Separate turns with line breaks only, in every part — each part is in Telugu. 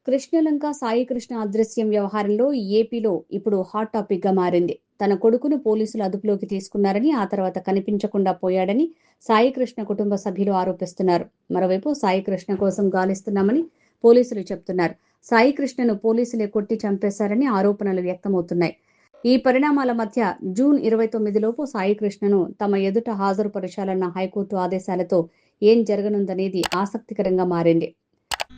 కృష్ణలంక సాయి కృష్ణ అదృశ్యం వ్యవహారంలో ఏపీలో ఇప్పుడు హాట్ టాపిక్ గా మారింది. తన కొడుకును పోలీసులు అదుపులోకి తీసుకున్నారని, ఆ తర్వాత కనిపించకుండా పోయాడని సాయి కృష్ణ కుటుంబ సభ్యులు ఆరోపిస్తున్నారు. మరోవైపు సాయి కృష్ణ కోసం గాలిస్తున్నామని పోలీసులు చెబుతున్నారు. సాయి కృష్ణను పోలీసులే కొట్టి చంపేశారని ఆరోపణలు వ్యక్తమవుతున్నాయి. ఈ పరిణామాల మధ్య జూన్ 29లోపు సాయి కృష్ణను తమ ఎదుట హాజరుపరచాలన్న హైకోర్టు ఆదేశాలతో ఏం జరగనుందనేది ఆసక్తికరంగా మారింది.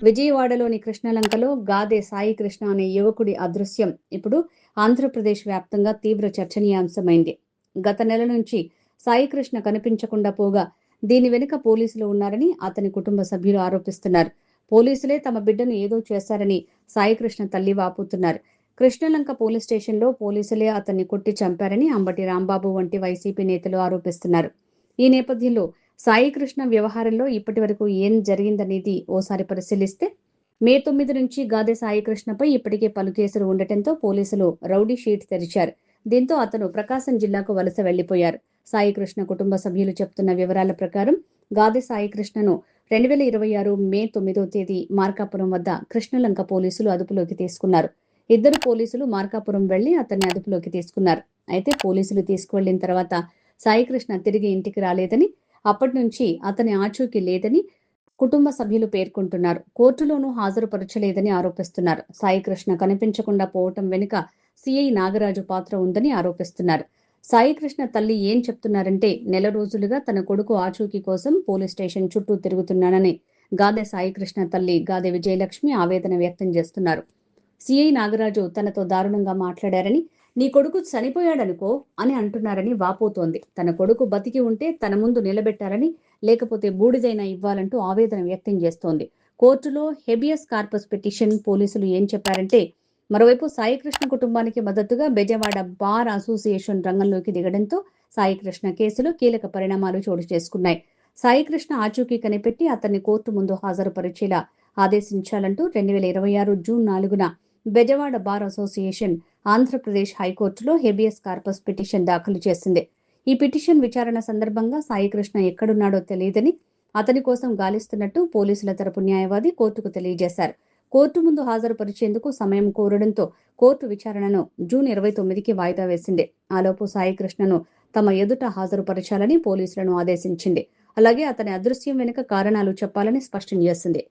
విజయవాడలోని కృష్ణలంకలో గాదే సాయి కృష్ణ అనే యువకుడి అదృశ్యం ఇప్పుడు ఆంధ్రప్రదేశ్ వ్యాప్తంగా తీవ్ర చర్చనీయాంశమైంది. గత నెల నుంచి సాయి కృష్ణ కనిపించకుండా పోగా దీని వెనుక పోలీసులు ఉన్నారని అతని కుటుంబ సభ్యులు ఆరోపిస్తున్నారు. పోలీసులే తమ బిడ్డను ఏదో చేశారని సాయి కృష్ణ తల్లి వాపోతున్నారు. కృష్ణలంక పోలీస్ స్టేషన్లో పోలీసులే అతన్ని కొట్టి చంపారని అంబటి రాంబాబు వంటి వైసీపీ నేతలు ఆరోపిస్తున్నారు. ఈ నేపథ్యంలో సాయి కృష్ణ వ్యవహారంలో ఇప్పటి వరకు ఏం జరిగిందనేది ఓసారి పరిశీలిస్తే మే 9 నుంచి గాదె సాయి కృష్ణపై ఇప్పటికే పలు కేసులు ఉండటంతో పోలీసులు రౌడీ షీట్ తెరిచారు. దీంతో అతను ప్రకాశం జిల్లాకు వలస వెళ్లిపోయారు. సాయి కృష్ణ కుటుంబ సభ్యులు చెప్తున్న వివరాల ప్రకారం గాదె సాయి కృష్ణను 2026 మే 9వ తేదీ మార్కాపురం వద్ద కృష్ణలంక పోలీసులు అదుపులోకి తీసుకున్నారు. ఇద్దరు పోలీసులు మార్కాపురం వెళ్లి అతన్ని అదుపులోకి తీసుకున్నారు. అయితే పోలీసులు తీసుకువెళ్లిన తర్వాత సాయి కృష్ణ తిరిగి ఇంటికి రాలేదని, అప్పటి నుంచి అతని ఆచూకీ లేదని కుటుంబ సభ్యులు పేర్కొంటున్నారు. కోర్టులోనూ హాజరుపరచలేదని ఆరోపిస్తున్నారు. సాయి కృష్ణ కనిపించకుండా పోవటం వెనుక సిఐ నాగరాజు పాత్ర ఉందని ఆరోపిస్తున్నారు. సాయి కృష్ణ తల్లి ఏం చెప్తున్నారంటే, నెల రోజులుగా తన కొడుకు ఆచూకీ కోసం పోలీస్ స్టేషన్ చుట్టూ తిరుగుతున్నానని గాదె సాయి కృష్ణ తల్లి గాదె విజయలక్ష్మి ఆవేదన వ్యక్తం చేస్తున్నారు. సిఐ నాగరాజు తనతో దారుణంగా మాట్లాడారని, నీ కొడుకు చనిపోయాడనుకో అని అంటున్నారని వాపోతోంది. తన కొడుకు బతికి ఉంటే తన ముందు నిలబెట్టారని, లేకపోతే బూడిదైనా ఇవ్వాలంటూ ఆవేదన వ్యక్తం చేస్తోంది. కోర్టులో హెబియస్ కార్పస్ పిటిషన్ పోలీసులు ఏం చెప్పారంటే, మరోవైపు సాయికృష్ణ కుటుంబానికి మద్దతుగా బెజవాడ బార్ అసోసియేషన్ రంగంలోకి దిగడంతో సాయికృష్ణ కేసులో కీలక పరిణామాలు చోటు చేసుకున్నాయి. సాయికృష్ణ ఆచూకీ కనిపెట్టి అతన్ని కోర్టు ముందు హాజరుపరిచేలా ఆదేశించాలంటూ 2026 June 4న Bezawada bar association Andhra Pradesh హైకోర్టులో హెబియస్ కార్పస్ పిటిషన్ దాఖలు చేసింది. ఈ పిటిషన్ విచారణ సందర్భంగా సాయికృష్ణ ఎక్కడున్నాడో తెలియదని, అతని కోసం గాలిస్తున్నట్టు పోలీసుల తరపు న్యాయవాది కోర్టుకు తెలియజేశారు. కోర్టు ముందు హాజరుపరిచేందుకు సమయం కోరడంతో కోర్టు విచారణను జూన్ 29కి వాయిదా వేసింది. ఆలోపు సాయికృష్ణను తమ ఎదుట హాజరుపరచాలని పోలీసులను ఆదేశించింది. అలాగే అతని అదృశ్యం వెనుక కారణాలు చెప్పాలని స్పష్టం చేసింది.